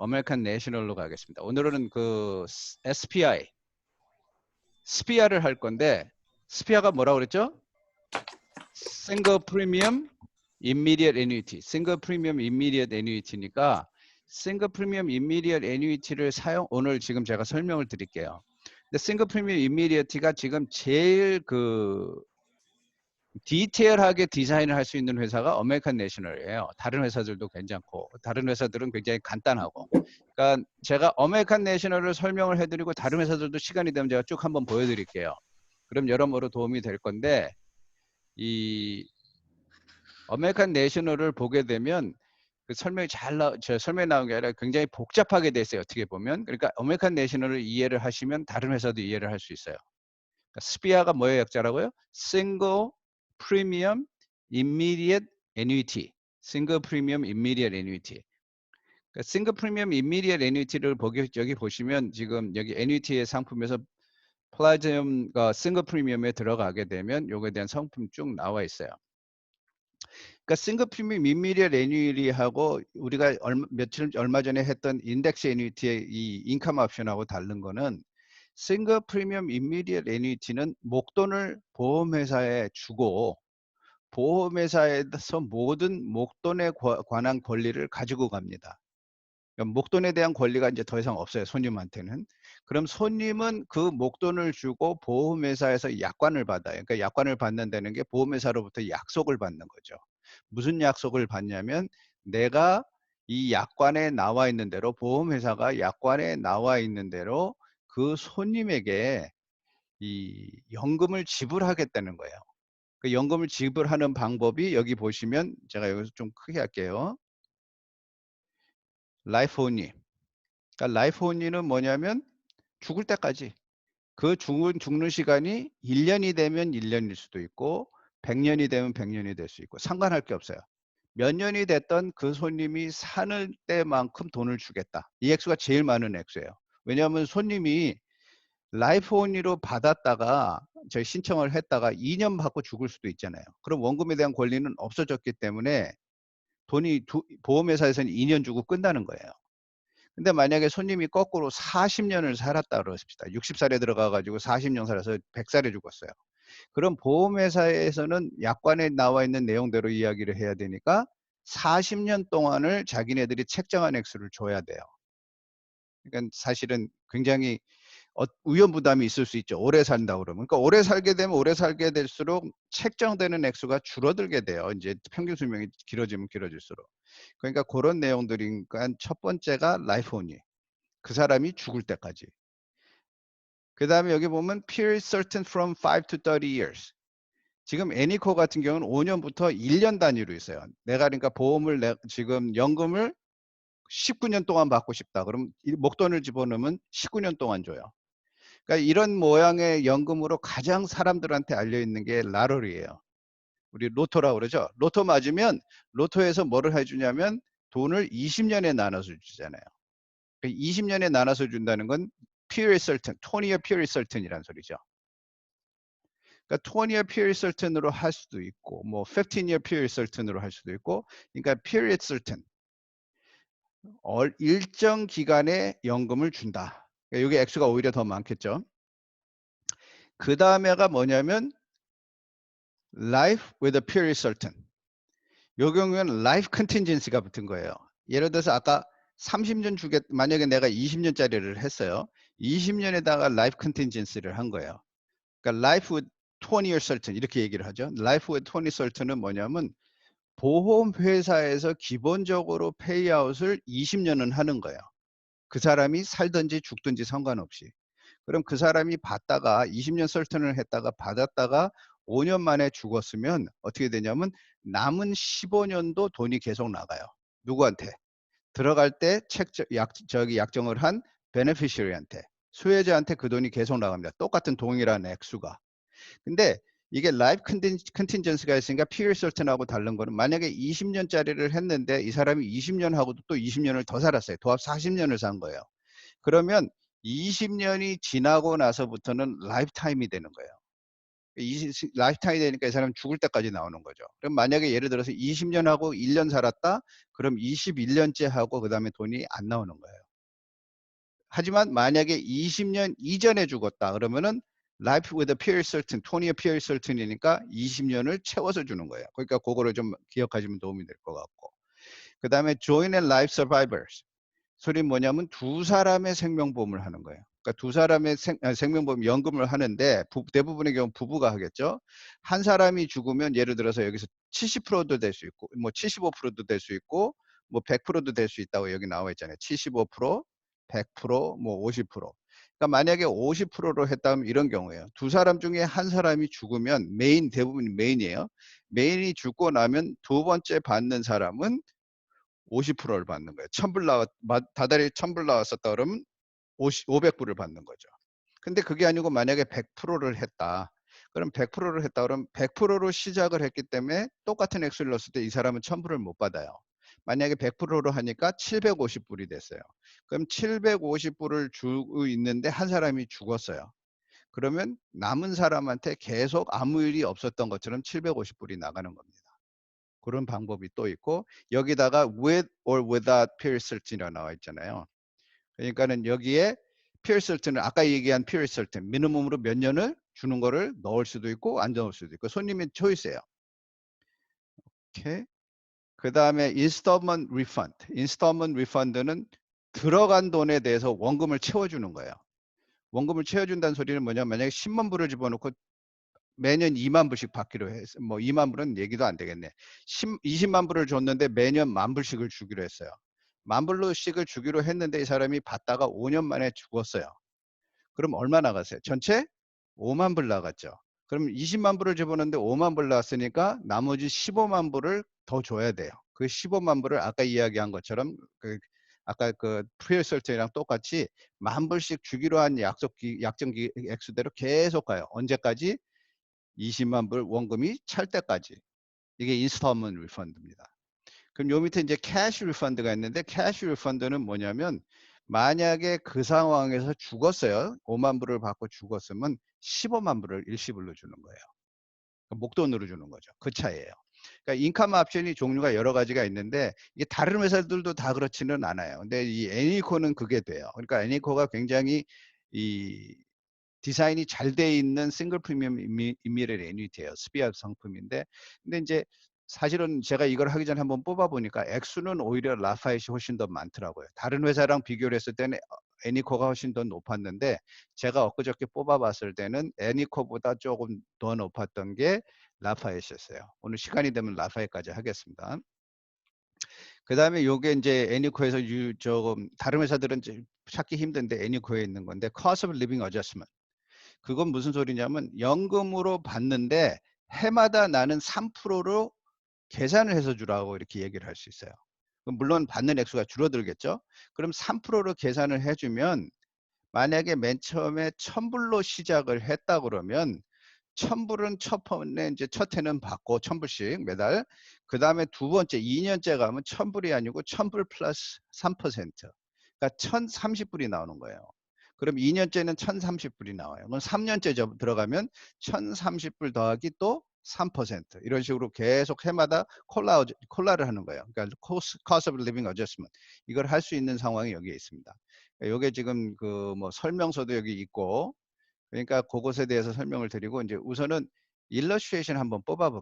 아메리칸 내셔널로 가겠습니다. 오늘은 그 SPI, 스피아를 할 건데 스피아가 뭐라고 그랬죠? Single Premium Immediate Annuity, Single Premium Immediate Annuity니까 Single Premium Immediate Annuity를 오늘 지금 제가 설명을 드릴게요. 근데 Single Premium Immediate가 지금 제일 그 디테일하게 디자인을 할 수 있는 회사가 아메리칸 내셔널이에요. 다른 회사들도 괜찮고 다른 회사들은 굉장히 간단하고. 그러니까 제가 아메리칸 내셔널을 설명을 해드리고 다른 회사들도 시간이 되면 제가 쭉 한번 보여드릴게요. 그럼 여러모로 도움이 될 건데 이 아메리칸 내셔널을 보게 되면 그 설명이 설명이 나온 게 아니라 굉장히 복잡하게 돼 있어요. 어떻게 보면. 그러니까 아메리칸 내셔널을 이해를 하시면 다른 회사도 이해를 할 수 있어요. 그러니까 스피아가 뭐의 약자라고요? Single Premium Immediate Annuity. Single Premium Immediate Annuity. 그러니까 Single Premium Immediate Annuity를 여기 보시면 지금 여기 Annuity의 상품에서 플라티넘과 Single Premium에 들어가게 되면 요거에 대한 상품 쭉 나와 있어요. 그러니까 싱글 프리미엄 이미디엇 애뉴이티하고 우리가 얼마 전에 했던 인덱스 애뉴이티의 이 인컴 옵션하고 다른 거는 싱글 프리미엄 이미디엇 애뉴이티는 목돈을 보험회사에 주고 보험회사에서 모든 목돈에 관한 권리를 가지고 갑니다. 그러니까 목돈에 대한 권리가 이제 더 이상 없어요. 손님한테는. 그럼 손님은 그 목돈을 주고 보험회사에서 약관을 받아요. 그러니까 약관을 받는다는 게 보험회사로부터 약속을 받는 거죠. 무슨 약속을 받냐면 내가 이 약관에 나와 있는 대로 보험회사가 약관에 나와 있는 대로 그 손님에게 이 연금을 지불하겠다는 거예요. 그 연금을 지불하는 방법이 여기 보시면 제가 여기서 좀 크게 할게요. 라이프 온리. 그러니까 라이프 온리는 뭐냐면 죽을 때까지 그 죽는 시간이 1년이 되면 1년일 수도 있고 100년이 되면 100년이 될 수 있고 상관할 게 없어요. 몇 년이 됐던 그 손님이 사는 때만큼 돈을 주겠다. 이 액수가 제일 많은 액수예요. 왜냐하면 손님이 라이프 온리로 받았다가 저희 신청을 했다가 2년 받고 죽을 수도 있잖아요. 그럼 원금에 대한 권리는 없어졌기 때문에 보험회사에서는 2년 주고 끝나는 거예요. 근데 만약에 손님이 거꾸로 40년을 살았다 그러십시다. 60살에 들어가 가지고 40년 살아서 100살에 죽었어요. 그럼 보험회사에서는 약관에 나와 있는 내용대로 이야기를 해야 되니까 40년 동안을 자기네들이 책정한 액수를 줘야 돼요. 그러니까 사실은 굉장히 위험 부담이 있을 수 있죠. 오래 산다 그러면. 그러니까 오래 살게 되면 오래 살게 될수록 책정되는 액수가 줄어들게 돼요. 이제 평균 수명이 길어지면 길어질수록. 그러니까 그런 내용들이니까 첫 번째가 라이프 온리. 그 사람이 죽을 때까지. 그 다음에 여기 보면 period certain from 5 to 30 years. 지금 애니코 같은 경우는 5년부터 1년 단위로 있어요. 내가 그러니까 지금 연금을 19년 동안 받고 싶다. 그럼 목돈을 집어넣으면 19년 동안 줘요. 그러니까 이런 모양의 연금으로 가장 사람들한테 알려 있는 게 라롤이에요. 우리 로또라고 그러죠. 로또 맞으면 로또에서 뭐를 해주냐면 돈을 20년에 나눠서 주잖아요. 20년에 나눠서 준다는 건 period certain, 20year period certain이란 소리죠. 그러니까 20year period certain으로 할 수도 있고 뭐 15year period certain으로 할 수도 있고 그러니까 period certain 일정 기간의 연금을 준다. 그러니까 여기 액수가 오히려 더 많겠죠. 그 다음에가 뭐냐면 life with a period certain. 요 경우에는 life contingency가 붙은 거예요. 예를 들어서 아까 30년 만약에 내가 20년짜리를 했어요. 20년에다가 life contingency를 한 거예요. 그러니까 life with 20year certain 이렇게 얘기를 하죠. life with 20 certain은 뭐냐면 보험회사에서 기본적으로 페이아웃을 20년은 하는 거예요. 그 사람이 살든지 죽든지 상관없이. 그럼 그 사람이 받다가 20년 설턴을 했다가 받았다가 5년 만에 죽었으면 어떻게 되냐면 남은 15년도 돈이 계속 나가요. 누구한테? 들어갈 때 약정을 한 베네피셔리한테, 수혜자한테 그 돈이 계속 나갑니다. 똑같은 동일한 액수가. 근데 이게 라이프 컨틴전스가 있으니까 피어 설턴하고 다른 거는 만약에 20년짜리를 했는데 이 사람이 20년 하고도 또 20년을 더 살았어요. 도합 40년을 산 거예요. 그러면 20년이 지나고 나서부터는 라이프 타임이 되는 거예요. 라이프타임이 되니까 이 사람은 죽을 때까지 나오는 거죠. 그럼 만약에 예를 들어서 20년 하고 1년 살았다? 그럼 21년째 하고 그다음에 돈이 안 나오는 거예요. 하지만 만약에 20년 이전에 죽었다 그러면은 life with a period certain, 20year period certain이니까 20년을 채워서 주는 거예요. 그러니까 그거를 좀 기억하시면 도움이 될 것 같고. 그다음에 joint and life survivors. 소리 뭐냐면 두 사람의 생명보험을 하는 거예요. 그러니까 두 사람의 생명보험 연금을 하는데 대부분의 경우 부부가 하겠죠. 한 사람이 죽으면 예를 들어서 여기서 70%도 될 수 있고 뭐 75%도 될 수 있고 뭐 100%도 될 수 있다고 여기 나와 있잖아요. 75%, 100%, 뭐 50%. 그러니까 만약에 50%로 했다면 이런 경우예요. 두 사람 중에 한 사람이 죽으면 대부분 메인이에요. 메인이 죽고 나면 두 번째 받는 사람은 50%를 받는 거예요. 1000불 다달이 1000불 나왔었다 그러면 500불을 받는 거죠. 근데 그게 아니고 만약에 100%를 했다. 그럼 100%를 했다 그러면 100%로 시작을 했기 때문에 똑같은 액수를 넣었을 때 이 사람은 1000불을 못 받아요. 만약에 100%로 하니까 750불이 됐어요. 그럼 750불을 주고 있는데 한 사람이 죽었어요. 그러면 남은 사람한테 계속 아무 일이 없었던 것처럼 750불이 나가는 겁니다. 그런 방법이 또 있고 여기다가 with or without period certain이라고 나와 있잖아요. 그러니까는 여기에 period certain은 아까 얘기한 period certain 미니멈으로 몇 년을 주는 거를 넣을 수도 있고 안 넣을 수도 있고 손님의 초이스예요. 오케이. 그 다음에 installment refund. installment refund는 들어간 돈에 대해서 원금을 채워주는 거예요. 원금을 채워준다는 소리는 뭐냐면 만약에 10만 불을 집어넣고 매년 2만 불씩 받기로 했어요. 뭐 2만 불은 얘기도 안 되겠네. 20만 불을 줬는데 매년 10,000불씩을 주기로 했어요. 10,000불씩을 주기로 했는데 이 사람이 받다가 5년 만에 죽었어요. 그럼 얼마 나갔어요? 전체 5만 불 나갔죠. 그럼 20만 불을 집어넣는데 5만 불 나왔으니까 나머지 15만 불을 더 줘야 돼요. 그 15만 불을 아까 이야기한 것처럼 아까 그 프리설트랑 똑같이 10,000불씩 주기로 한 약정 액수대로 계속 가요. 언제까지? 20만 불 원금이 찰 때까지. 이게 인스톨먼트 리펀드입니다. 그럼 요 밑에 이제 캐시 리펀드가 있는데 캐시 리펀드는 뭐냐면 만약에 그 상황에서 죽었어요. 5만 불을 받고 죽었으면 15만 불을 일시불로 주는 거예요. 목돈으로 주는 거죠. 그 차이예요. 그러니까 인컴 옵션이 종류가 여러 가지가 있는데 이게 다른 회사들도 다 그렇지는 않아요. 근데 이 애니코는 그게 돼요. 그러니까 애니코가 굉장히 이 디자인이 잘 돼 있는 싱글 프리미엄 인미래 애니티예요. 스피아 상품인데 근데 이제 사실은 제가 이걸 하기 전에 한번 뽑아 보니까 액수는 오히려 라파엣이 훨씬 더 많더라고요. 다른 회사랑 비교를 했을 때는 애니코가 훨씬 더 높았는데 제가 엊그저께 뽑아 봤을 때는 애니코보다 조금 더 높았던 게 라파엣이었어요. 오늘 시간이 되면 라파엣까지 하겠습니다. 그다음에 요게 이제 애니코에서 조금 다른 회사들은 찾기 힘든데 애니코에 있는 건데 cost of living adjustment. 그건 무슨 소리냐면 연금으로 받는데 해마다 나는 3%로 계산을 해서 주라고 이렇게 얘기를 할 수 있어요. 물론 받는 액수가 줄어들겠죠. 그럼 3%로 계산을 해주면 만약에 맨 처음에 1000불로 시작을 했다 그러면 1000불은 첫 번에 이제 첫 해는 받고 1000불씩 매달. 그 다음에 두 번째 2년째 가면 1000불이 아니고 1000불 플러스 3%. 그러니까 1030불이 나오는 거예요. 그럼 2년째는 1030불이 나와요. 그럼 3년째 들어가면 1030불 더하기 또 3% 이런 식으로 계속 해마다 콜라를 하는 거예요. 그러니까 cost of living adjustment 이걸 할 수 있는 상황이 여기에 있습니다. 요게 지금 그 뭐 설명서도 여기 있고 그러니까 그것에 대해서 설명을 드리고 이제 우선은 일러스트레이션 한번 뽑아 볼게요.